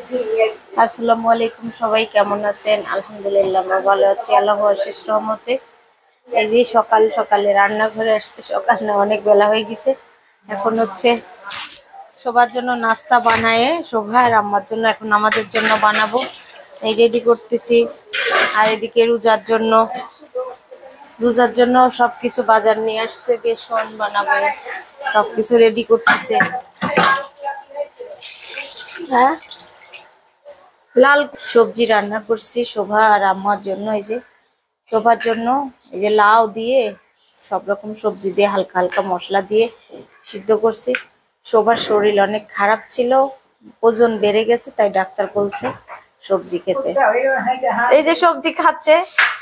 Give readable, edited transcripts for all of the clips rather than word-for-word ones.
আসসালামু আলাইকুম, সবাই কেমন আছেন? আলহামদুলিল্লাহ আমরা ভালো আছি আল্লাহর অশেষ রহমতে। এই যে সকাল সকালে রান্নাঘরে আসছে, সকাল না অনেক বেলা হয়ে গেছে। এখন হচ্ছে সবার জন্য নাস্তা বানায়ে শোভা আর আম্মার জন্য এখন আমাদের জন্য বানাবো, এই রেডি করতেছি। আর এদিকে রোজার জন্য সবকিছু বাজার নিয়ে আসছে, বেসন বানাবে, সবকিছু রেডি করতেছে। হ্যাঁ, লাল সবজি রান্না করছি শোভা আর আম্মার জন্য। এই যে শোভার জন্য এই যে লাউ দিয়ে সব রকম সবজি দিয়ে হালকা হালকা মশলা দিয়ে সিদ্ধ করছি। শোভার শরীর অনেক খারাপ ছিল, ওজন বেড়ে গেছে, তাই ডাক্তার বলছে সবজি খেতে। এই যে সবজি খাচ্ছে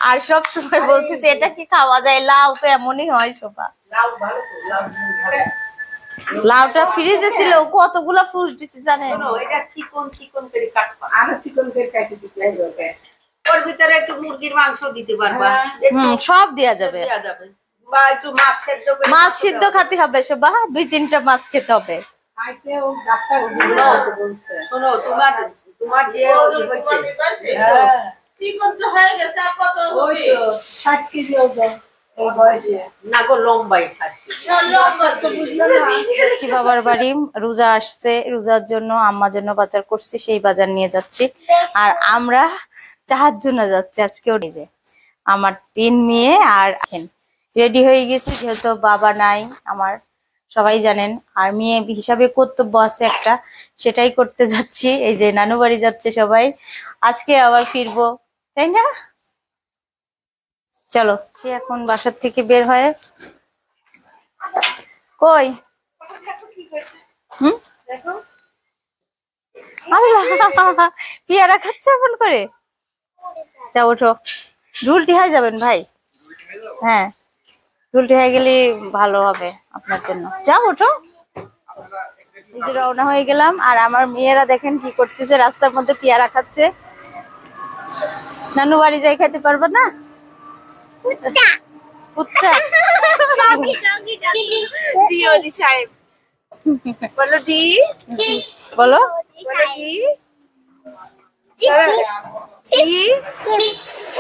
আর সব সময় বলতেছে এটা কি খাওয়া যায়? লাউ তো এমনই হয় শোভা। লাউটা ফ্রিজে ছিল, কতগুলা ফ্রুট দিছি জানেন? এটা চিকন চিকন করে কাটবা, আরো চিকন করে কেটে দিতে হবে। ওর ভিতরে একটু মুরগির মাংস দিতে পারবা, সব দেয়া যাবে। বা একটু মাছ সেদ্ধ করে, মাছ সিদ্ধ খেতে হবে শোভা, 2-3টা মাছ খেতে হবে। শোনো, তোমার যে চিকন তো হয়ে গেছে, আর কত হবে? 60 কেজি ওজন এই বয়সে। না গো, লম্বাই 60 কেজি। বাবার বাড়ি রোজা আসছে, রোজার জন্য আম্মার জন্য বাজার করছি, সেই বাজার নিয়ে যাচ্ছি। আর আমরা চাহার জন্য যাচ্ছি আজকে। যে আমার 3 মেয়ে আর রেডি হয়ে গেছি, যেহেতু বাবা নাই আমার, সবাই জানেন। আর মেয়ে হিসাবে কর্তব্য আছে একটা, সেটাই করতে যাচ্ছি। এই যে নানু বাড়ি যাচ্ছে সবাই, আজকে আবার ফিরবো, তাই না? চলো সে এখন বাসার থেকে বের হয়ে কই আল্লাহ পেয়ারা খাচ্ছে এমন করে। যা ওঠো, ঢুলটি হয়ে যাবেন ভাই। হ্যাঁ, ঢুলটি হয়ে গেলে ভালো হবে আপনার জন্য। যাও ওঠো। এই যে রওনা হয়ে গেলাম। আর আমার মেয়েরা দেখেন কি করতেছে, রাস্তার মধ্যে পেয়ারা খাচ্ছে। নানু বাড়ি যাই খেতে পারবো না? কুত্তা বলো ডি, বলো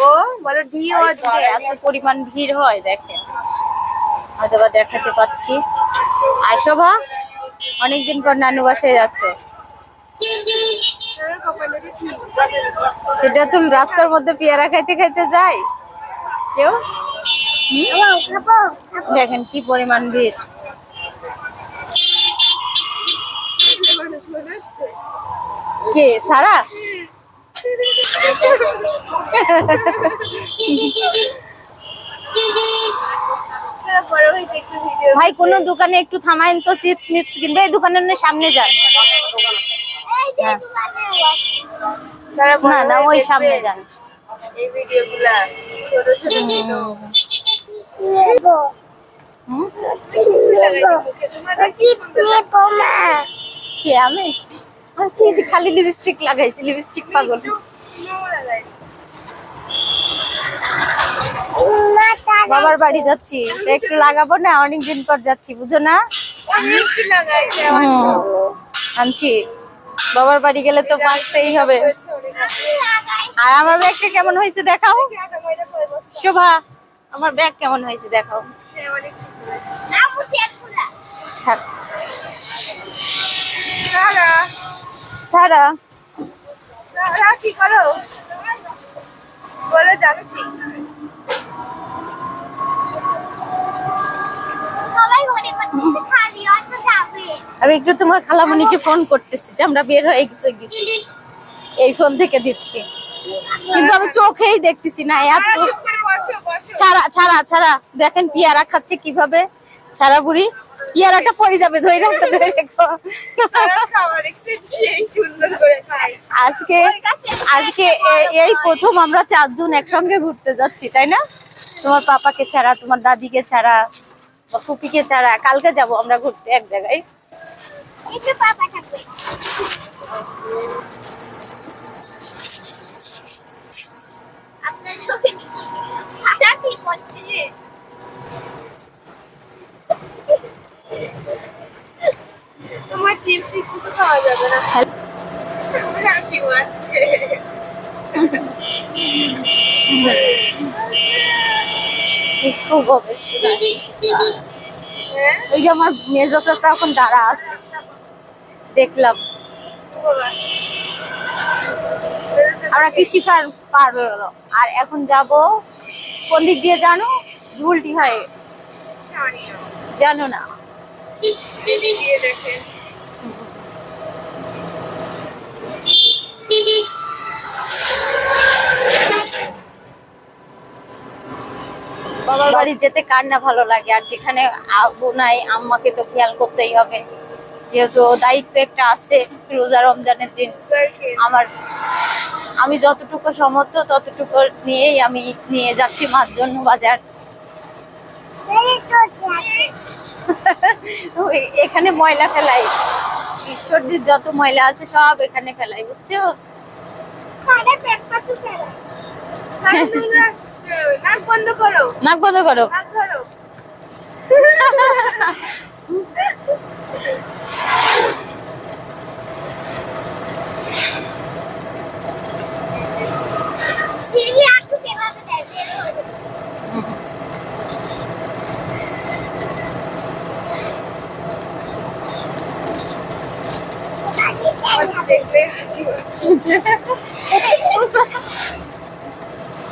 ও বলো ডি। ও আজকে এত পরিমাণ ভিড় হয় দেখেন, হয়তো বা দেখাতে পাচ্ছি। আর শোভা অনেকদিন পর নানু বাসায় যাচ্ছে, সেটা তো রাস্তার মধ্যে পেয়ারা খাইতে খাইতে যায় কেউ। দেখেন কি পরিমাণ ভিড়। কে সারা? ভাই কোন দোকানে একটু থামাইন তো, চিপস মিপস কিনবে। এই দোকানের সামনে যান। না না, ওই সামনে যান। এই ভিডিওগুলা ছোট ছোট ছিল। কে আমি? খালি লিপস্টিক লাগাইছি, লিপস্টিক পাগল। বাবার বাড়ি যাচ্ছি, একটু লাগাবো না, অনেকদিন পর যাচ্ছি, বুঝো না? আনছি, বাবার বাড়ি গেলে তো বাঁচতেই হবে। আর আমার ব্যাগটা কেমন হয়েছে দেখাও শোভা, আমার ব্যাগ কেমন হয়েছে দেখাও। সারা কি করো বলো, যাচ্ছি। আমি একটু তোমার খালামণিকে ফোন করতেছি যে আমরা বের হয়ে গেছি, এই ফোন থেকে দিচ্ছি, কিন্তু আমি চোখেই দেখতেছি না। এত ছাড়া ছাড়া ছাড়া দেখেন পেয়ারা খাচ্ছে কিভাবে। ছাড়া বুড়ি, পেয়ারাটা পড়ে যাবে, ধরে রাখো ধরে রাখো। আজকে আজকে এই প্রথম আমরা 4 জন একসঙ্গে ঘুরতে যাচ্ছি, তাই না? তোমার পাপাকে ছাড়া, তোমার দাদিকে ছাড়া, ফুপিকে ছাড়া। কালকে যাব আমরা ঘুরতে এক জায়গায়। তোমার চিপস টিপস কিছু খাওয়া যাবে না। হাসি মারছে। খুব অবশ্যই ওই যে আমার মেজো চাচা এখন দাঁড়া আছে, দেখলাম। আমরা কৃষি ফার্ম পার হলো, আর এখন যাব কোন দিক দিয়ে জানো? ঝুলটি হয়, জানো না? দিয়ে দেখেন বাবার বাড়ি যেতে কার না ভালো লাগে, আর যেখানে আব্বু নাই আম্মাকে তো খেয়াল করতেই হবে, যেহেতু দায়িত্ব একটা আছে। রোজা রমজানের দিন আমি যতটুকু সমর্থ ততটুকু নিয়েই আমি নিয়ে যাচ্ছি মার জন্য বাজার। এখানে ময়লা ফেলাই, ঈশ্বরদীর যত ময়লা আছে সব এখানে ফেলাই, বুঝছো? নাক বন্ধ করো, নাক বন্ধ করো। নাক ধরো। দেখলে হাসি পাচ্ছে।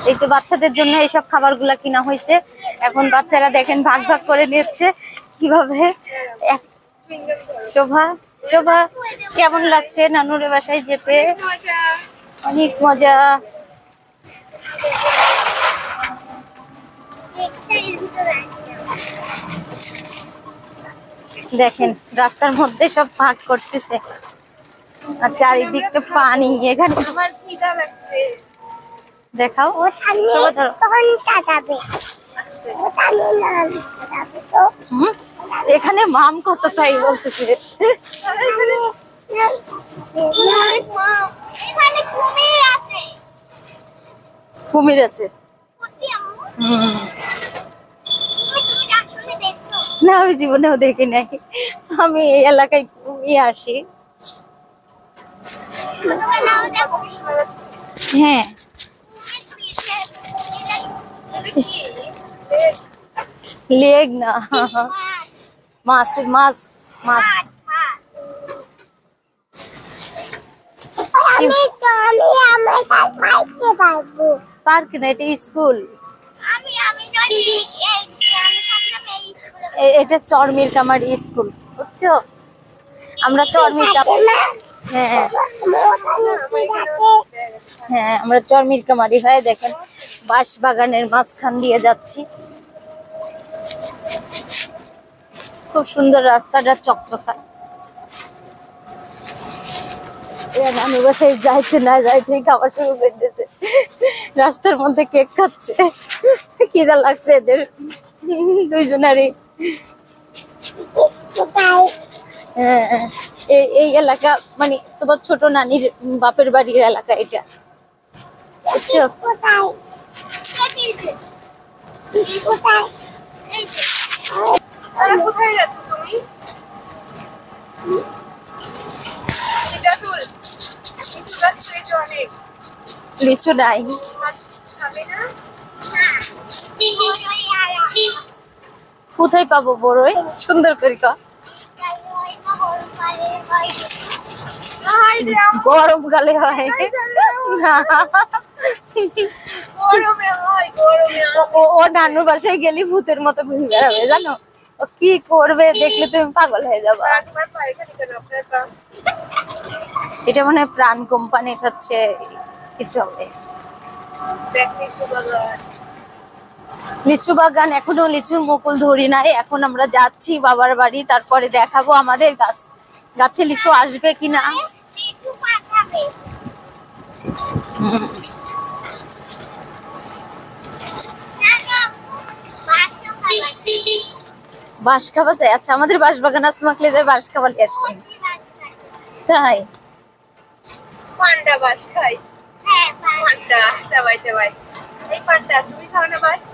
এই যে বাচ্চাদের জন্য এইসব খাবারগুলা কিনা হয়েছে, এখন বাচ্চারা দেখেন ভাগ ভাগ করে নিচ্ছে কিভাবে। শোভা, শোভা কেমন লাগছে নানুরে বাসায় যেতে? অনেক মজা। দেখেন রাস্তার মধ্যে সব ভাগ করতেছে, আর চারিদিকটা পানি। এখানে আমার খিদা লাগছে। দেখাও, এখানে মাম কত তাই বলতেছে। কুমির আছে? না আমি জীবনেও দেখি নাই, আমি এই এলাকায় আসি। হ্যাঁ লেগ না, মাছ মাছ মাছ। পার্ক না, এটা স্কুল। এটা চরমির কামারি স্কুল, বুঝছো? আমরা চরমির হ্যাঁ হ্যাঁ আমরা চরমির কামারি হয়। দেখেন বাঁশ বাগানের মাঝখান দিয়ে যাচ্ছি, খুব সুন্দর রাস্তাটা চকচকা। নানু বাসায় যাইতে না যাইতেই খাবার শুরু করে দিয়েছে, রাস্তার মধ্যে কেক খাচ্ছে। খিদা লাগছে এদের দুইজনারই। এই এলাকা মানে তোমার ছোট নানির বাপের বাড়ির এলাকা এটা, বুঝছো? কোথায় যাচ্ছ তুমি? লিচু নাই, কোথায় পাবো বড়ই? সুন্দর করে কর। গরমকালে হয় ও নানুর বাসায় গেলি ভূতের মতো ঘুরে বেড়াবে, জানো? ও কি করবে দেখলে তুমি পাগল হয়ে যাবে। এটা মনে হয় প্রাণ কোম্পানির হচ্ছে কিছু হবে। লিচু বাগান, এখনো লিচুর মুকুল ধরি নাই। এখন আমরা যাচ্ছি বাবার বাড়ি, তারপরে দেখাবো আমাদের গাছে লিচু আসবে কিনা। বাঁশ খাওয়া যায়? আচ্ছা আমাদের বাঁশ বাগান আস, তোমাকে বাঁশ খাবার আসবে তাই? পান্ডা বাস খাই। হ্যাঁ পান্ডা চাবাই চাবাই। এই পান্ডা তুমি খাও না বাস?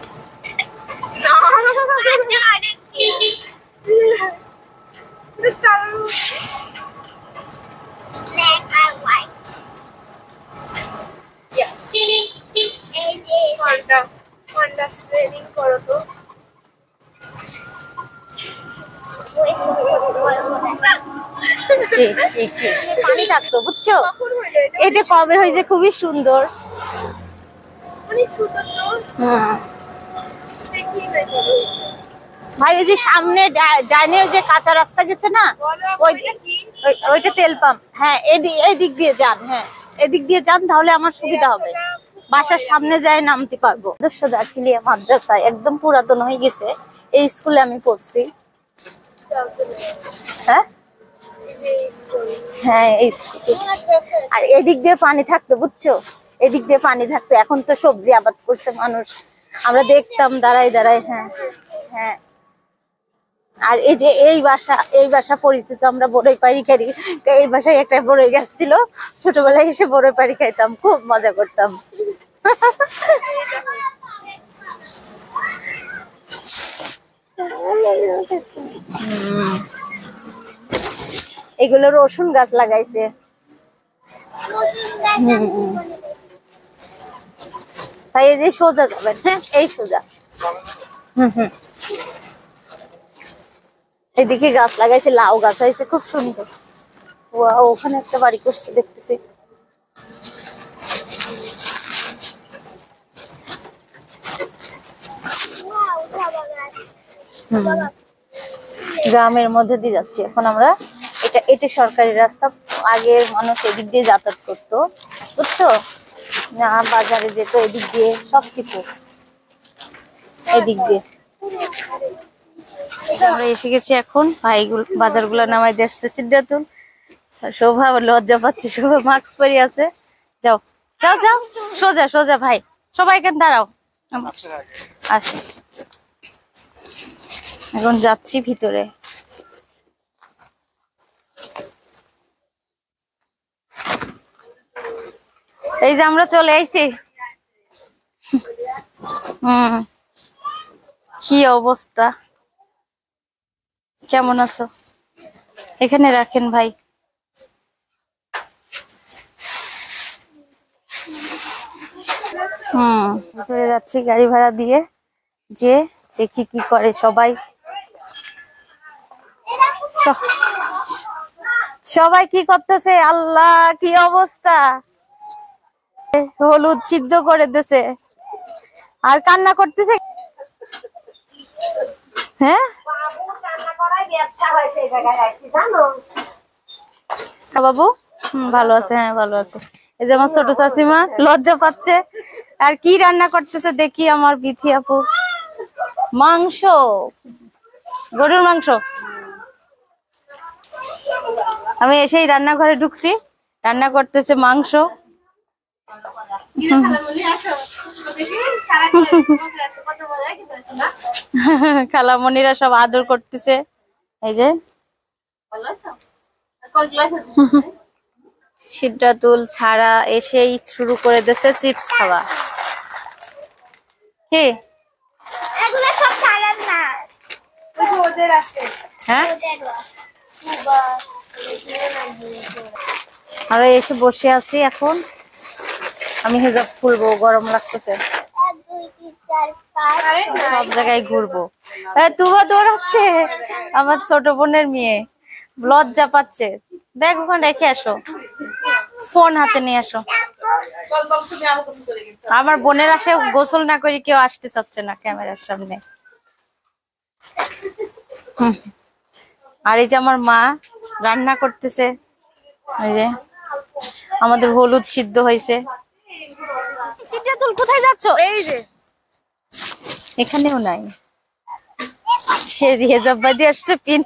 পানি থাকতো বুঝছো, কখন হইলো এটা? এটা কবে হয়েছে, খুবই সুন্দর। অনেক ছোট তো। হুম। দেখি ভাই কবে হইছে। ভাই ওই যে সামনে ডাইনে যে কাঁচা রাস্তা গেছে না, বলো ওই ওইটা কি? ওইটা তেল পাম্প। হ্যাঁ এদিক দিয়ে যান, হ্যাঁ এদিক দিয়ে যান, তাহলে আমার সুবিধা হবে, বাসার সামনে যায় নামতে পারবো। দাখিলিয়া মাদ্রাসা একদম পুরাতন হয়ে গেছে, এই স্কুলে আমি পড়ছি। হ্যাঁ এই যে স্কুল। হ্যাঁ এই স্কুলে। আর এদিক দিয়ে পানি থাকতো বুঝছো, এদিক দিয়ে পানি থাকতো, এখন তো সবজি আবাদ করছে মানুষ, আমরা দেখতাম দাঁড়াই দাঁড়াই। হ্যাঁ হ্যাঁ। আর এই বাসা পরিচিত, আমরা বড়ই পাড়ি খাই, এই বাসায় একটা বড়ই গাছ ছিল, ছোটবেলায় এসে বড়ই পাড়ি খাইতাম, খুব মজা করতাম। এগুলো রসুন গাছ লাগাইছে। তাই এই যে সোজা যাবেন, হ্যাঁ এই সোজা। এদিকে গাছ লাগাইছে, লাউ গাছ হয়েছে খুব সুন্দর। ওখানে একটা বাড়ি করছে দেখতেছি। গ্রামের মধ্যে দিয়ে যাচ্ছি এখন আমরা, এটা সরকারি রাস্তা, আগে মানুষ এদিক দিয়ে যাতায়াত করতো বুঝছো, না বাজারে যেত এদিক দিয়ে, সবকিছু এদিক দিয়ে। আমরা এসে গেছি এখন, বাজারগুলো নামাই দিয়ে আসছে সিদ্ধাতুল। শোভা লজ্জা পাচ্ছে, শোভা মাস্ক পরে আছে। যাও যাও যাও, সোজা সোজা ভাই, সবাই এখানে দাঁড়াও। আসে, এখন যাচ্ছি ভিতরে। এই যে আমরা চলে আইছি। কি অবস্থা, কেমন আছো? এখানে রাখেন ভাই। ভিতরে যাচ্ছি গাড়ি ভাড়া দিয়ে, যে দেখি কি করে সবাই। সবাই কি করতেছে, আল্লাহ কি অবস্থা, হলুদ সিদ্ধ করে দিছে আর কান্না করতেছে। হ্যাঁ বাবু, ভালো আছে, হ্যাঁ ভালো আছে। এই যে আমার ছোট চাচিমা লজ্জা পাচ্ছে, আর কি রান্না করতেছে দেখি আমার বিথি আপু। মাংস, গরুর মাংস। আমি এসেই রান্নাঘরে ঢুকছি, রান্না করতেছে মাংস। খালামণিরা সব আদর করতেছে। এই যে সিদ্ধাতুল ছাড়া এসেই শুরু করে দিয়েছে চিপস খাওয়া। কি এগুলো সব সালাদ না, ওদের আছে। হ্যাঁ, আমরা এসে বসে আছি এখন, আমি হেজাব খুলবো, গরম লাগতেছে, সব জায়গায় ঘুরবো। তুবা দৌড়াচ্ছে, আমার ছোট বোনের মেয়ে, লজ্জা পাচ্ছে। ব্যাগ ওখানে রেখে আসো, ফোন হাতে নিয়ে আসো। আমার বোনের আসে গোসল না করে কেউ আসতে চাচ্ছে না ক্যামেরার সামনে। আর এই যে আমার মা রান্না করতেছে, এই যে আমাদের হলুদ সিদ্ধ হয়েছে। সিদ্ধাতুল কোথায় যাচ্ছ? এই যে এখানেও নাই, সে হেজাব বাঁধি আসছে, পিন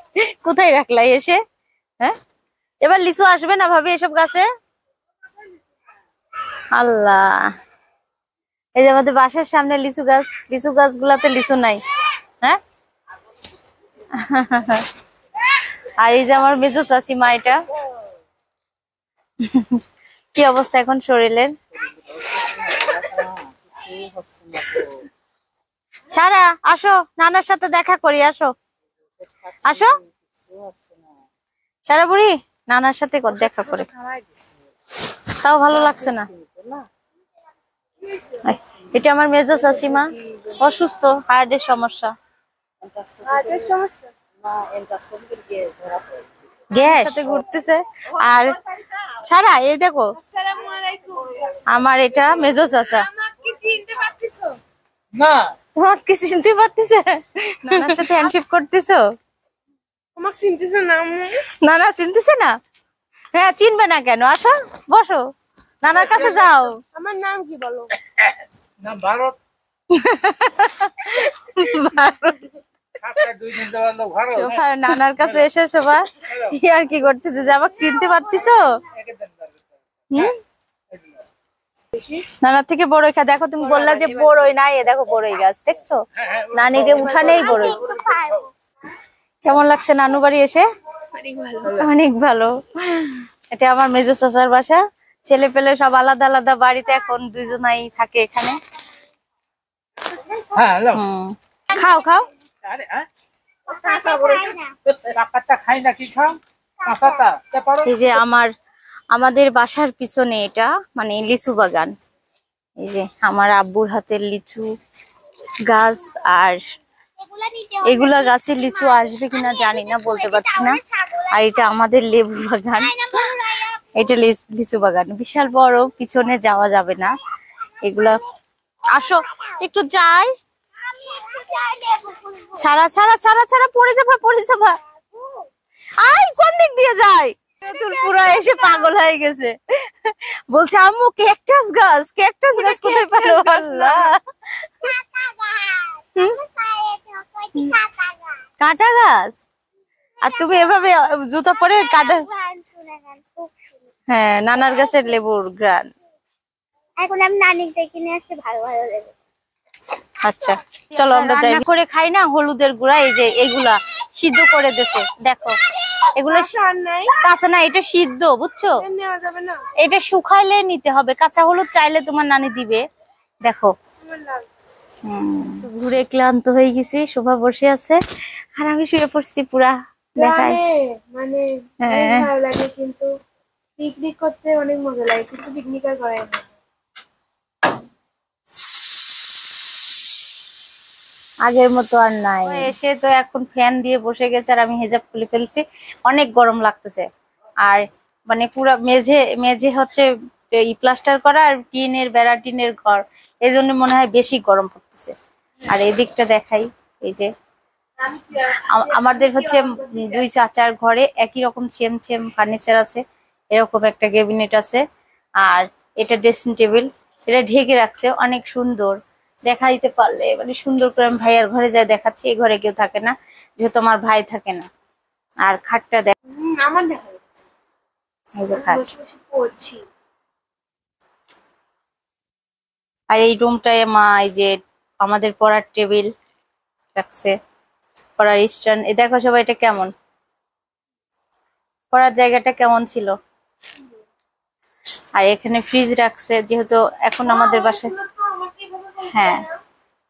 কোথায় রাখলাই এসে? হ্যাঁ, এবার লিচু আসবে না ভাবি এসব গাছে? আল্লাহ, এই যে আমাদের বাসার সামনে লিচু গাছগুলাতে লিচু নাই। হ্যাঁ, আর এই যে আমার মেজো চাচিমা, এটা কি অবস্থা এখন শরীরের? সারা আসো, নানার সাথে দেখা করি, আসো আসো সারা বুড়ি, নানার সাথে দেখা করে, তাও ভালো লাগছে না। এটা আমার মেজো চাচিমা, অসুস্থ, হার্টের সমস্যা। গ্যাস সাথে ঘুরতেছে। আর সারা এই দেখো, আসসালামু আলাইকুম। আমার এটা মেজো চাচা। আমাকে চিনতে পারতেছো? না তোমাকে কি চিনতে পারতেছে? নানার সাথে হ্যান্ডশেক করতেছো? আমাকে চিনতেছো না আম্মু? নানা চিনতেছে না? হ্যাঁ চিনবে না কেন, আসো বসো, নানার কাছে যাও। আমার নাম কি বলো? না ভারত দুই দিন যাওয়ার লোক ভারত শোভা নানার কাছে এসে শোভা আর কি করতেছে, যে আমাকে চিনতে পারতেছো? হুম? নানার থেকে বড়ই খা, দেখো তুমি বললা যে বড়ই নাই, এ দেখো বড়ই গাছ দেখছো, নানিকে উঠানেই বড়ই। কেমন লাগছে নানু বাড়ি এসে? অনেক ভালো। অনেক ভালো। এটা আমার মেজো চাচার বাসা, ছেলে পেলে সব আলাদা আলাদা বাড়িতে, এখন দুজনাই থাকে এখানে। হ্যাঁ হ্যালো খাও খাও। আরে হ্যাঁ কাকাটা খাই না কি খাও কাকাটা তে পারো এই যে আমাদের বাসার পিছনে এটা মানে লিচু বাগান। এই যে আমার আব্বুর হাতের লিচু গাছ, আর এগুলা গাছের লিচু আসবে কিনা জানি না, বলতে পারছি না। আর এটা আমাদের লেবু বাগান, এটা লিচু বাগান বিশাল বড়, পিছনে যাওয়া যাবে না। এগুলা আসো একটু যাই, ছাড়া ছাড়া ছাড়া ছাড়া, পড়ে যাবা পড়ে যাবা। আই কোন দিক দিয়ে যায়, তুই পুরো এসে পাগল হয়ে গেছে, বলছে আম্মু ক্যাকটাস গাছ, ক্যাকটাস গাছ কোথায় পেলো? আল্লাহ, কাঁটা গাছ। আর তুমি এভাবে জুতা পরে কাদা। হ্যাঁ নানার গাছের লেবুর গ্রান। এখন আমি নানিকে কিনে আসে ভালো ভালো লেবু। আচ্ছা চলো আমরা যাই, করে খাই না হলুদের গুঁড়া, এই যে এগুলা সিদ্ধ করে দিছে দেখো, এগুলো কাঁচা না, এটা সিদ্ধ বুঝছো, নেওয়া যাবে না? এটা শুকাইলে নিতে হবে, কাঁচা হলুদ চাইলে তোমার নানি দিবে। দেখো ঘুরে ক্লান্ত হয়ে গেছি, শোভা বসে আছে আর আমি শুয়ে পড়ছি পুরা দেখাই। মানে হ্যাঁ। ভালো লাগে, কিন্তু পিকনিক করতে অনেক মজা লাগে, কিন্তু পিকনিক আর করাই না। আগের মতো আর নাই, এসে তো এখন ফ্যান দিয়ে বসে গেছে আর আমি হেজাব খুলে ফেলছি, অনেক গরম লাগতেছে। আর মানে পুরা মেঝে মেঝে হচ্ছে প্লাস্টার করা আর টিনের বেড়া, টিনের ঘর, এই জন্য মনে হয় বেশি গরম পড়তেছে। আর এদিকটা দেখাই, এই যে আমাদের হচ্ছে দুই চাচার ঘরে একই রকম সেম সেম ফার্নিচার আছে, এরকম একটা ক্যাবিনেট আছে, আর এটা ড্রেসিং টেবিল, এটা ঢেকে রাখছে অনেক সুন্দর, দেখাইতে পারলে মানে সুন্দর করে আমি ভাইয়ার ঘরে যাই দেখাচ্ছি, এই ঘরে কেউ থাকে না যেহেতু আমার ভাই থাকে না। আর খাটটা দেখ, আমার দেখা যাচ্ছে এই যে খাট, বসে বসে পড়ছি। আর এই রুমটায় মা এই যে আমাদের পড়ার টেবিল রাখছে, পড়ার স্ট্যান্ড, এই দেখো সবাই এটা কেমন, পড়ার জায়গাটা কেমন ছিল। আর এখানে ফ্রিজ রাখছে, যেহেতু এখন আমাদের বাসায়, হ্যাঁ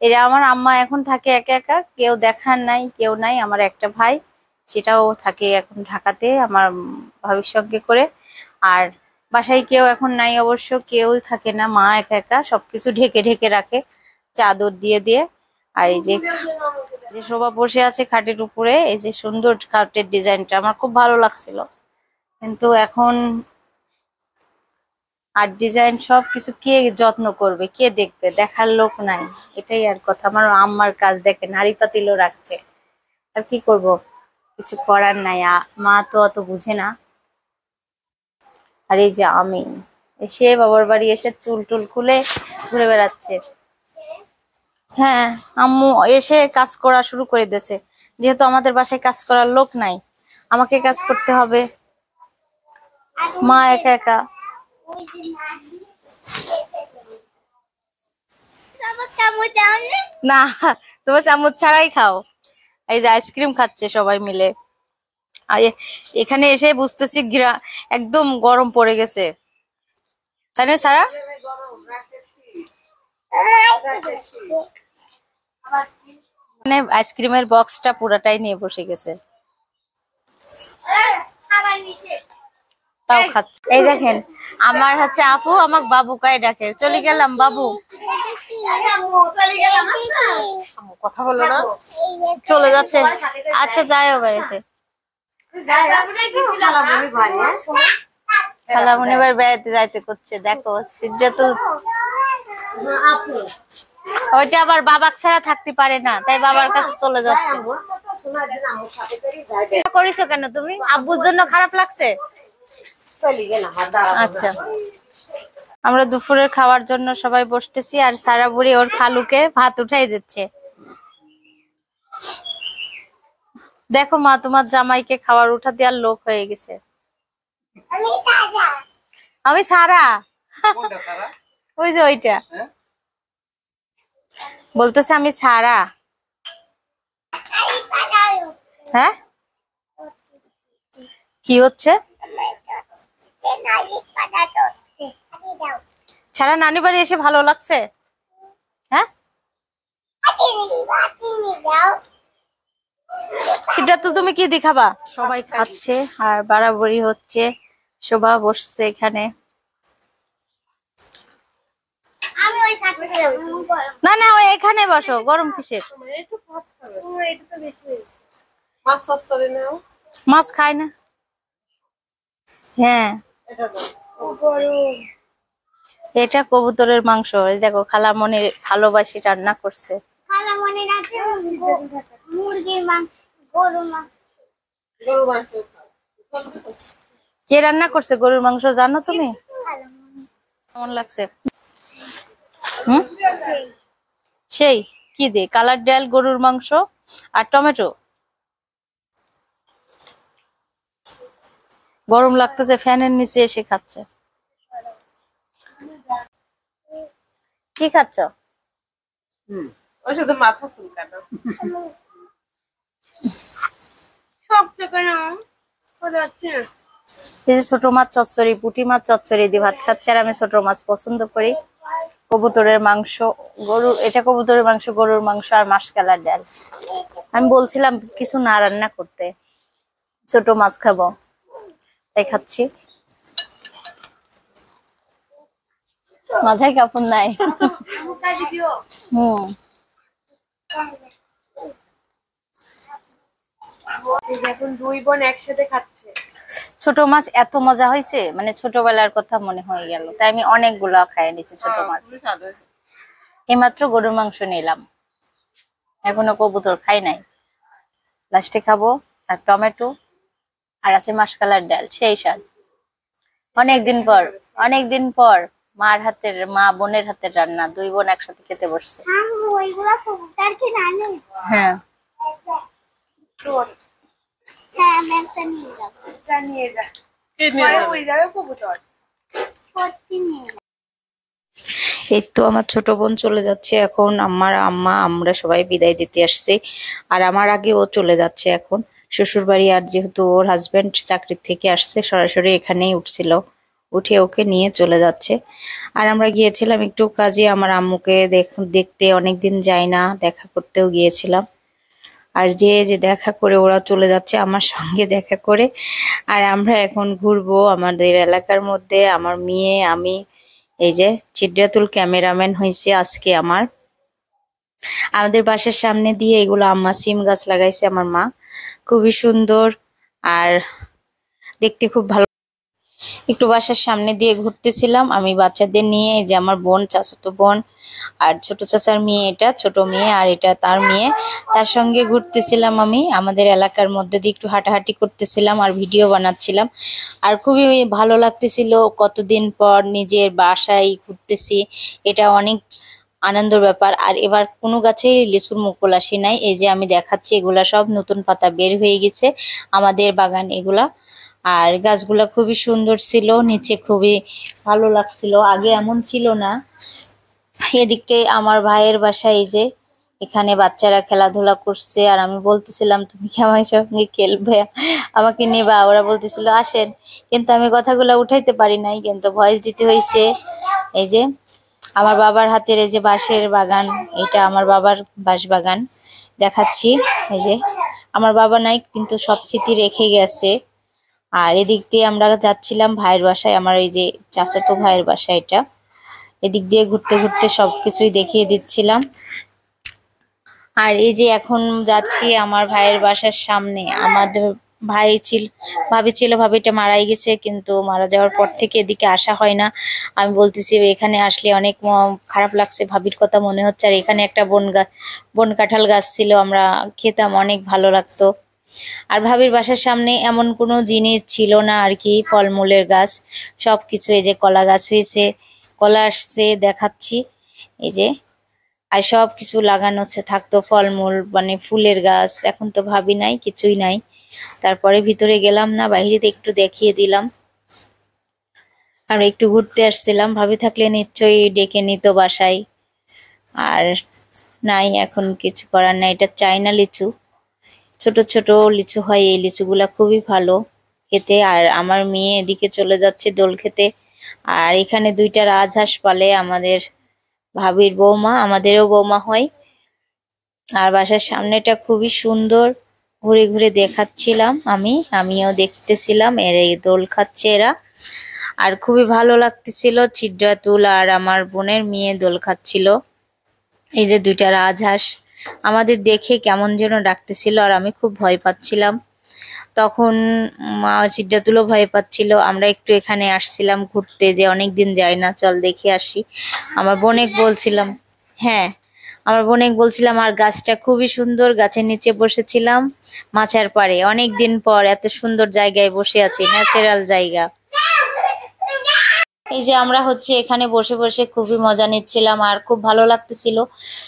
এটা আমার আম্মা এখন থাকে একা একা, কেউ দেখার নাই কেউ নাই, আমার একটা ভাই সেটাও থাকে এখন ঢাকাতে আমার ভাবির সঙ্গে করে। আর বাসায় কেউ এখন নাই অবশ্য, কেউ থাকে না, মা একা একা সবকিছু ঢেকে ঢেকে রাখে চাদর দিয়ে দিয়ে। আর এই যে যে শোভা বসে আছে খাটের উপরে, এই যে সুন্দর খাটের ডিজাইনটা আমার খুব ভালো লাগছিল, কিন্তু এখন আর ডিজাইন সবকিছু কে যত্ন করবে, কে দেখবে, দেখার লোক নাই, এটাই আর কথা। আমার আম্মার কাজ দেখে নারী পাতিলও রাখছে, আর কি করব, কিছু করার নাই, মা তো অত বুঝে না। আর এই যে আমি এসে বাবার বাড়ি এসে চুল টুল খুলে ঘুরে বেড়াচ্ছে। হ্যাঁ আম্মু এসে কাজ করা শুরু করে দিয়েছে, যেহেতু আমাদের বাসায় কাজ করার লোক নাই, আমাকে কাজ করতে হবে, মা একা একা। না তোমার চামচ ছাড়াই খাও, এই যে আইসক্রিম খাচ্ছে সবাই মিলে। আর এখানে এসে বুঝতেছি একদম গরম পড়ে গেছে, তাই না সারা? মানে আইসক্রিমের বক্সটা পুরাটাই নিয়ে বসে গেছে, তাও খাচ্ছে। এই দেখেন আমার হচ্ছে আপু আমাকে বাবু কাই ডাকে, চলে গেলাম বাবু, কথা বলো না, চলে যাচ্ছে। আচ্ছা যাইও বাড়িতে, খালামণি এবার বেড়াতে যাইতে করছে, দেখো সিদ্ধাতুল ওইটা আবার বাবাক ছাড়া থাকতে পারে না, তাই বাবার কাছে চলে যাচ্ছে। করিছো কেন তুমি? আব্বুর জন্য খারাপ লাগছে? আচ্ছা, আমরা দুপুরের খাওয়ার জন্য সবাই বসতেছি, আর সারা বুড়ি ওর খালুকে ভাত উঠাই দিচ্ছে। দেখো মা, তোমার জামাইকে খাবার উঠা দেওয়ার লোক হয়ে গেছে। আমি সারা, কোনটা সারা? ওই যে ওইটা হ্যাঁ? বলতেছে আমি সারা। হ্যাঁ, কি হচ্ছে? ছাড়া নানি বাড়ি এসে ভালো লাগছে? হ্যাঁ, সেটা তো তুমি কি দেখাবা? সবাই খাচ্ছে আর বাড়াবাড়ি হচ্ছে, শোভা বসছে এখানে। না না, ওই এখানে বসো, গরম কিসের? মাছ খায় না? হ্যাঁ, এটা কবুতরের মাংস। এই দেখো খালামণি ভালোবাসি রান্না করছে। মুরগির মাংস, গরুর মাংস। কে রান্না করছে গরুর মাংস জানো তুমি? কেমন লাগছে? সেই কি দে, কালার ডাল, গরুর মাংস আর টমেটো। গরম লাগতেছে, ফ্যানের নিচে এসে খাচ্ছে। কি খাচ্ছ? ওই শুধু মাথা চুলকানো। এই যে ছোট মাছ চচ্চড়ি, পুঁটি মাছ চচ্চড়ি দিয়ে ভাত খাচ্ছে। আর আমি ছোট মাছ পছন্দ করি। কবুতরের মাংস, গরুর, এটা কবুতরের মাংস, গরুর মাংস আর মাসকালার ডাল। আমি বলছিলাম কিছু না রান্না করতে, ছোট মাছ খাবো, তাই খাচ্ছি। মাথায় কাপড় নাই। হুম, এখন দুই বোন একসাথে খাচ্ছে। ছোট মাছ এত মজা হয়েছে, মানে ছোটবেলার কথা মনে হয়ে গেল, তাই আমি অনেকগুলো খাইয়ে নিচ্ছি ছোট মাছ। এইমাত্র গরুর মাংস নিলাম, এখনো কবুতর খাই নাই, লাস্টে খাবো। আর টমেটো আর আছে মাসকালার ডাল, সেই স্বাদ। অনেকদিন পর মার হাতের, মা বোনের হাতের রান্না, দুই বোন একসাথে খেতে বসছে। ওইগুলা কবুতর কি রানে? হ্যাঁ, হ্যাঁ, আমি একটা নিয়ে যাবো। নিয়ে যা, পরে উড়ে যাবে কবুতর। সত্যি নিয়ে যাবো। এই তো আমার ছোট বোন চলে যাচ্ছে এখন। আমার আম্মা, আমরা সবাই বিদায় দিতে আসছি। আর আমার আগে ও চলে যাচ্ছে এখন শ্বশুর বাড়ি। আর যেহেতু ওর হাজবেন্ড চাকরির থেকে আসছে, সরাসরি এখানেই উঠছিল, উঠে ওকে নিয়ে চলে যাচ্ছে। আর আমরা গিয়েছিলাম একটু কাজে, আমার আম্মুকে দেখতে, অনেকদিন যাই না, দেখা করতেও গিয়েছিলাম। আর যে দেখা করে ওরা চলে যাচ্ছে আমার সঙ্গে দেখা করে। আর আমরা এখন ঘুরবো আমাদের এলাকার মধ্যে। আমার মেয়ে, আমি, এই যে সিদ্ধাতুল ক্যামেরাম্যান হয়েছে আজকে আমাদের বাসার সামনে দিয়ে। এগুলো আম্মা সিম গাছ লাগাইছে আমার মা, খুবই সুন্দর আর দেখতে খুব ভালো। একটু বাসার সামনে দিয়ে ঘুরতেছিলাম আমি বাচ্চাদের নিয়ে। এই যে আমার বোন, চাচাতো বোন আর ছোট চাচার মেয়ে, এটা ছোট মেয়ে আর এটা তার মেয়ে, তার সঙ্গে ঘুরতেছিলাম আমি। আমাদের এলাকার মধ্যে দিয়ে একটু হাঁটাহাঁটি করতেছিলাম আর ভিডিও বানাচ্ছিলাম। আর খুবই ভালো লাগতেছিল, কতদিন পর নিজের বাসায় ঘুরতেছি, এটা অনেক আনন্দের ব্যাপার। আর এবার কোনো গাছেই লিচুর মুকুল আসে নাই। এই যে আমি দেখাচ্ছি, এগুলা সব নতুন পাতা বের হয়ে গেছে আমাদের বাগান এগুলা। আর গাছগুলা খুবই সুন্দর ছিল, নিচে খুবই ভালো লাগছিল, আগে এমন ছিল না। এদিকটাই আমার ভাইয়ের বাসা, এই যে এখানে বাচ্চারা খেলাধুলা করছে। আর আমি বলতেছিলাম তুমি কি আমার সঙ্গে খেলবে, আমাকে নেবা? ওরা বলতেছিল আসেন, কিন্তু আমি কথাগুলো উঠাইতে পারি নাই, কিন্তু ভয়েস দিতে হয়েছে। এই যে আমার বাবার হাতের এই যে বাঁশের বাগান, এটা আমার বাবার বাঁশ বাগান দেখাচ্ছি। এই যে আমার বাবা নাই, কিন্তু সব স্মৃতি রেখে গেছে। আর এদিক দিয়ে আমরা যাচ্ছিলাম ভাইয়ের বাসায়, আমার এই যে চাচাতো ভাইয়ের বাসা এটা। এদিক দিয়ে ঘুরতে ঘুরতে সবকিছুই দেখিয়ে দিচ্ছিলাম। আর এই যে এখন যাচ্ছি আমার ভাইয়ের বাসার সামনে। আমাদের ভাই ছিল, ভাবি ছিল, ভাবিটা মারাই গেছে, কিন্তু মারা যাওয়ার পর থেকে এদিকে আসা হয় না। আমি বলতেছি এখানে আসলে অনেক খারাপ লাগছে, ভাবির কথা মনে হচ্ছে। আর এখানে একটা বন কাঁঠাল গাছ ছিল, আমরা খেতাম, অনেক ভালো লাগতো। আর ভাবির বাসার সামনে এমন কোনো জিনিস ছিল না আর কি, ফলমূলের গাছ সবকিছু। এই যে কলা গাছ হয়েছে, কলা আসছে দেখাচ্ছি, এই যে। আর সব কিছু লাগানো থাকতো, ফলমূল মানে ফুলের গাছ। এখন তো ভাবি নাই, কিছুই নাই। তারপরে ভিতরে গেলাম না, বাইরে একটু দেখিয়ে দিলাম। আমরা একটু ঘুরতে আসছিলাম, ভাবি থাকলে নিশ্চয়ই ডেকে নিত বাসায়। আর নাই, এখন কিছু করার নাই। এটা চাইনা লিচু, ছোট ছোট লিচু হয়, এই লিচুগুলা খুবই ভালো খেতে। আর আমার মেয়ে এদিকে চলে যাচ্ছে দোল খেতে। আর এখানে দুইটা রাজহাঁস পালে আমাদের ভাবির বৌমা, আমাদেরও বৌমা হয়। আর বাসার সামনেটা খুবই সুন্দর, ঘুরে ঘুরে দেখাচ্ছিলাম, আমিও দেখতেছিলাম। এই দোল খাচ্ছে এরা, আর খুবই ভালো লাগতেছিল। ছিদ্রাতুল আর আমার বোনের মেয়ে দোল খাচ্ছিল। এই যে দুইটা রাজহাঁস আমাদের দেখে কেমন যেন ডাকতেছিল, আর আমি খুব ভয় পাচ্ছিলাম। তখন ছিদ্রাতুলও ভয় পাচ্ছিল। আমরা একটু এখানে আসছিলাম ঘুরতে, যে অনেকদিন যাই না, চল দেখে আসি। আমার বোনেক বলছিলাম, হ্যাঁ আমার বোনেক বলছিলাম। আর গাছটা খুবই সুন্দর, গাছের নিচে বসেছিলাম মাচার পাড়ে। অনেক দিন পর এত সুন্দর জায়গায় বসে আছি, ন্যাচারাল জায়গা। এই যে আমরা এখানে বসে বসে খুবই মজা নিচ্ছিলাম, আর খুব ভালো লাগতেছিল।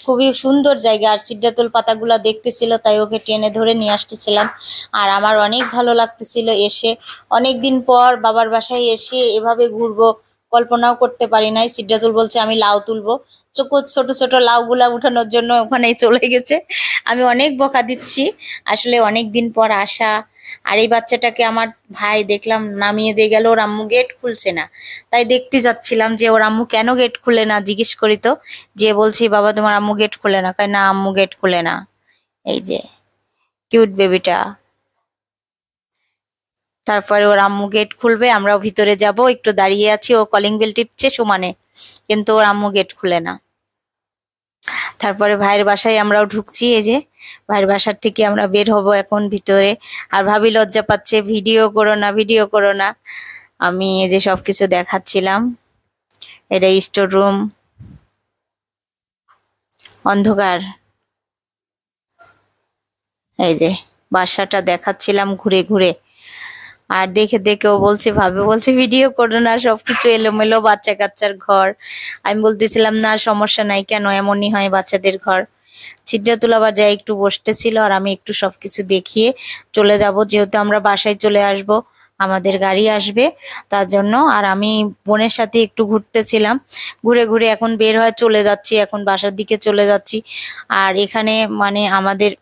খুবই সুন্দর জায়গা, আর সিদ্ধাতুল পাতাগুলা দেখতেছিল, তাই ওকে টেনে ধরে নিয়ে আসতেছিলাম। আর আমার অনেক ভালো লাগতেছিল এসে। অনেক দিন পর বাবার বাসায় এসে এভাবে ঘুরবো কল্পনাও করতে পারি নাই। সিদ্ধাতুল বলছে আমি লাউ তুলবো, ছোট ছোট লাউগুলা উঠানোর জন্য ওখানেই চলে গেছে। আমি অনেক বকা দিচ্ছি, আসলে অনেক দিন পর আসা। আর এই বাচ্চাটাকে আমার ভাই দেখলাম নামিয়ে দিয়ে গেল, ওর আম্মু গেট খুলছে না। তাই দেখতে যাচ্ছিলাম যে ওর আম্মু কেন গেট খুলে না, জিজ্ঞেস করি তো। যে বলছি বাবা তোমার আম্মু গেট খুলে না, কয় না আম্মু গেট খুলে না। এই যে কিউট বেবিটা। তারপরে ওর আম্মু গেট খুলবে, আমরাও ভিতরে যাব। একটু দাঁড়িয়ে আছি, ও কলিং বেল টিপছে সমানে, কিন্তু ওর আম্মু গেট খুলে না। তারপরে ভাইয়ের বাসায় আমরাও ঢুকছি। এই যে ভাইয়ের বাসার থেকে আমরা বের হব এখন ভিতরে। আর ভাবি লজ্জা পাচ্ছে, ভিডিও করো না, ভিডিও করো না। আমি এই যে সবকিছু দেখাচ্ছিলাম। এটা স্টোর রুম, অন্ধকার। এই যে বাসাটা দেখাচ্ছিলাম ঘুরে ঘুরে। আর দেখে দেখে ও বলছে, ভাবে বলছে ভিডিও করো না, সবকিছু এলোমেলো, বাচ্চা কাচ্চার ঘর। আমি বলতেছিলাম না সমস্যা নাই, কেন এমনই হয় বাচ্চাদের ঘর। ছিদ্রাতুল আবার যাই একটু বসতেছিল, আর আমি একটু সবকিছু দেখিয়ে চলে যাব, যেহেতু আমরা বাসায় চলে আসব, আমাদের গাড়ি আসবে তার জন্য। আর আমি বোনের সাথে একটু ঘুরতেছিলাম, ঘুরে ঘুরে এখন বের হয়ে চলে যাচ্ছি, এখন বাসার দিকে চলে যাচ্ছি। আর এখানে মানে আমাদের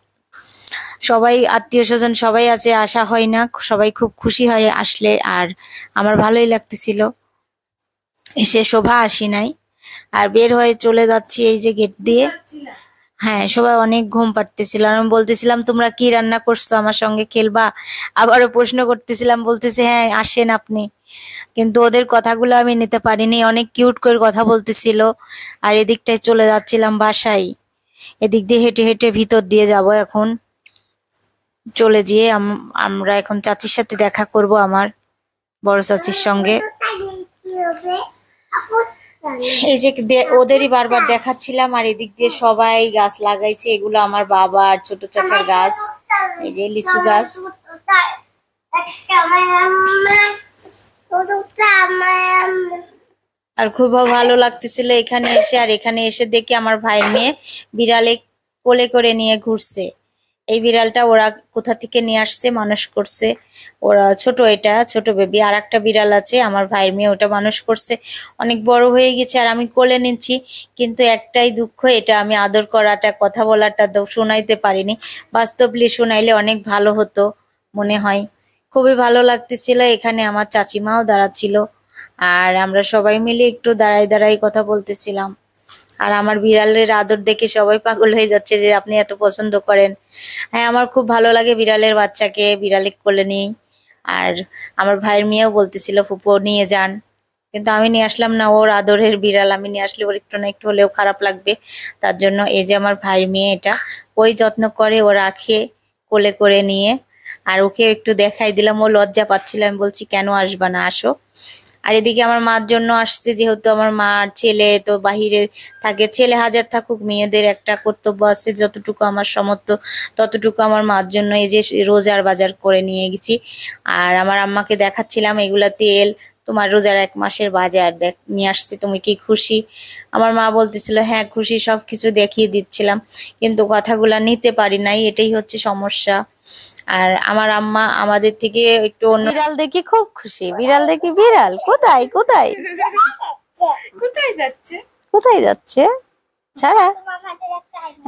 সবাই আত্মীয় স্বজন সবাই আছে, আসা হয় না, সবাই খুব খুশি হয় আসলে। আর আমার ভালোই লাগতেছিল এসে, শোভা আসি নাই। আর বের হয়ে চলে যাচ্ছি এই যে গেট দিয়ে। হ্যাঁ সবাই অনেক ঘুম পাড়তেছিল, আমি বলতেছিলাম তোমরা কি রান্না করছো, আমার সঙ্গে খেলবা? আবারও প্রশ্ন করতেছিলাম, বলতেছে হ্যাঁ আসেন আপনি। কিন্তু ওদের কথাগুলো আমি নিতে পারিনি, অনেক কিউট করে কথা বলতেছিল। আর এদিকটায় চলে যাচ্ছিলাম বাসায়, এদিক দিয়ে হেঁটে হেঁটে ভিতর দিয়ে যাব এখন। চলে যেয়ে আমরা এখন চাচির সাথে দেখা করব, আমার বড় চাচির সঙ্গে। এই যে ওদেরই বারবার দেখাচ্ছিলাম। আর এদিক দিয়ে সবাই গাছ লাগাইছে, এগুলো আমার বাবা আর ছোট চাচার গাছ। এই যে লিচু গাছ। আর খুব ভালো লাগতেছিল এখানে এসে। আর এখানে এসে দেখি আমার ভাইয়ের মেয়ে বিড়ালে কোলে করে নিয়ে ঘুরছে। এই বিড়ালটা ওরা কোথা থেকে নিয়ে আসছে, মানুষ করছে ওরা, ছোট, এটা ছোট বেবি। আর একটা বিড়াল আছে আমার ভাইয়ের মেয়ে, ওটা মানুষ করছে, অনেক বড় হয়ে গেছে। আর আমি কোলে নিচ্ছি, কিন্তু একটাই দুঃখ, এটা আমি আদর করাটা, কথা বলাটা শোনাইতে পারিনি। বাস্তবলি শোনাইলে অনেক ভালো হতো মনে হয়। খুবই ভালো লাগতেছিল। এখানে আমার চাচিমাও দাঁড়াচ্ছিল, আর আমরা সবাই মিলে একটু দাঁড়াই দাঁড়াই কথা বলতেছিলাম। আর আমার বিড়ালের আদর দেখে সবাই পাগল হয়ে যাচ্ছে যে আপনি এত পছন্দ করেন। হ্যাঁ আমার খুব ভালো লাগে বিড়ালের বাচ্চাকে বিড়ালে কোলে নিই। আর আমার ভাইয়ের মেয়েও বলতেছিল ফুপু নিয়ে যান, কিন্তু আমি নিয়ে আসলাম না, ওর আদরের বিড়াল, আমি নিয়ে আসলে ওর একটু না একটু হলেও খারাপ লাগবে। তার জন্য এই যে আমার ভাইয়ের মেয়ে, এটা ওই যত্ন করে, ও রাখে কোলে করে নিয়ে। আর ওকে একটু দেখাই দিলাম, ও লজ্জা পাচ্ছিল। আমি বলছি কেন আসবা না, আসো। আর এদিকে আমার মার জন্য আসছে, যেহেতু আমার মার ছেলে তো বাহিরে থাকে, ছেলে হাজার থাকুক মেয়েদের একটা কর্তব্য আছে, যতটুকু আমার সামর্থ্য ততটুকু আমার মার জন্য এই যে রোজার বাজার করে নিয়ে গেছি। আর আমার আম্মাকে দেখাচ্ছিলাম এগুলা তেল, তোমার রোজার 1 মাসের বাজার দেখ নিয়ে আসছি, তুমি কি খুশি? আমার মা বলতেছিল হ্যাঁ খুশি, সবকিছু দেখিয়ে দিচ্ছিলাম, কিন্তু কথাগুলা নিতে পারি নাই, এটাই হচ্ছে সমস্যা। আর আমার আম্মা আমাদের থেকে একটু অন্য। বিড়াল দেখি খুব খুশি, বিড়াল দেখি, বিড়াল কোথায় কোথায় কোথায় যাচ্ছে? কোথায় যাচ্ছে ছাড়া?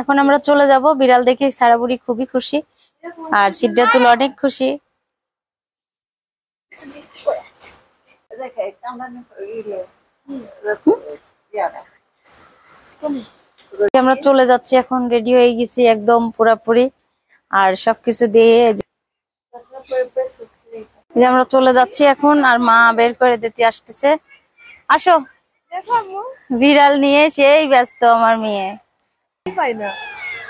এখন আমরা চলে যাব, বিড়াল দেখে সারা বুড়ি খুবই খুশি, আর সিদ্ধাতুল অনেক খুশি। আমরা চলে যাচ্ছি এখন, রেডি হয়ে গেছি একদম পুরাপুরি, আর সবকিছু দিয়ে এই যে আমরা চলে যাচ্ছি এখন। আর মা বের করে দিতে আসতেছে, আসো। বিড়াল নিয়ে সেই ব্যস্ত আমার মেয়ে।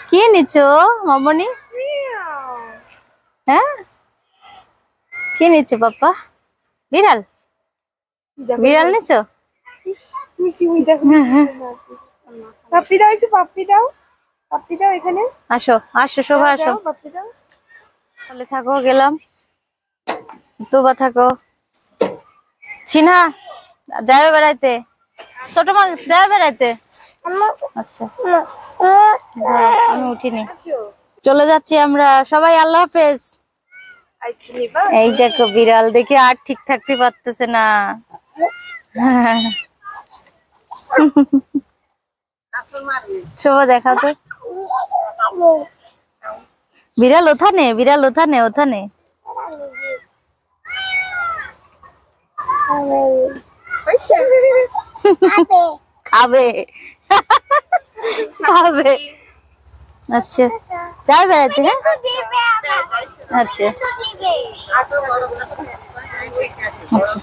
কি নিচ্ছো মামনি? হ্যাঁ কি নিচ্ছো পাপ্পা? বিড়াল, বিড়াল নিচ্ছো? পাপ্পি দাও, একটু পাপ্পি দাও, পাপ্পি দাও এখানে। আসো আসো শোভা আসো, পাপ্পি দাও। তাহলে থাকো, গেলাম। তোবা থাকো। ছিনা যাবে বেড়াইতে, ছোট মা যাবে বেড়াইতে। আচ্ছা আমি উঠিনি, চলে যাচ্ছি আমরা সবাই, আল্লাহ হাফেজ। এই দেখো বিড়াল দেখে আর ঠিক থাকতে পারতেছে না। শোভা দেখাও তো, বিড়াল ওখানে, বিড়াল ওখানে, ওখানে খাবে খাবে। আচ্ছা যাবে বেড়াইতে? হ্যাঁ আচ্ছা আচ্ছা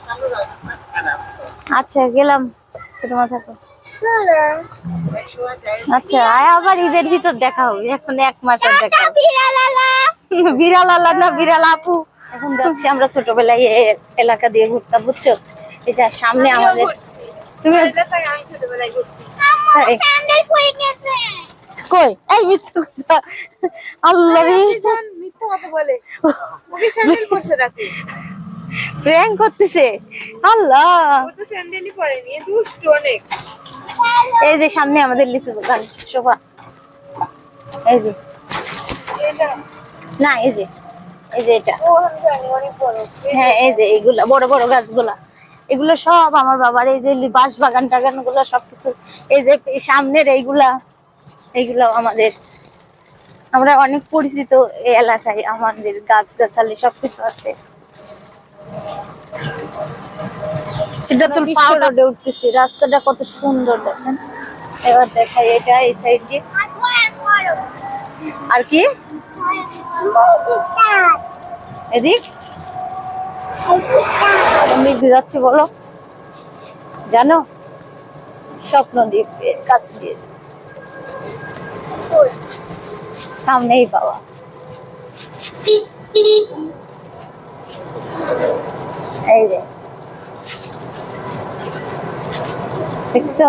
আচ্ছা গেলাম, তোমার থাকো। আচ্ছা আবার ঈদের ভিতর দেখা হবে, এখন 1 মাসের দেখা হবে। বিড়াল আলা না বিড়াল আপু। এখন যাচ্ছি আমরা, ছোটবেলায় এই এলাকা দিয়ে ঘুরতাম বুঝছো, এই যে সামনে আমাদের। তুমি আমি ছোটবেলায় ঘুরছি। কই এই মিথ্যা কথা, আল্লাহ রে মিথ্যা কথা বলে, ওকে স্যান্ডেল পরছে রাতে, প্র্যাঙ্ক করতেছে। আল্লাহ ও তো স্যান্ডেলই পরেনি, দুষ্ট অনেক। এই যে সামনে আমাদের লিচু বাগান শোভা, এই যে না এই যে এটা, ও আমি জানি অনেক বড়। হ্যাঁ এই যে এইগুলা বড় বড় গাছগুলা, এগুলো সব আমার বাবার। এই যে বাঁশ বাগান টাগান গুলা সবকিছু, এই যে সামনের এইগুলা, এইগুলা আমাদের। আমরা অনেক পরিচিত এই এলাকায়, আমাদের গাছ গাছালি সবকিছু আছে। সিদ্ধাতুল পাহাড়ে উঠতেছি, রাস্তাটা কত সুন্দর দেখেন। এবার দেখাই এটা এই সাইড দিয়ে, আর কি এদিক দিক দিয়ে যাচ্ছি বলো, জানো স্বপ্ন দ্বীপ কাছ দিয়ে সামনেই পাওয়া। এই যে দেখছো?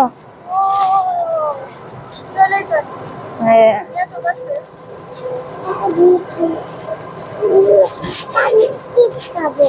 চলে তো আসছি। হ্যাঁ এত কাছে। খাবো।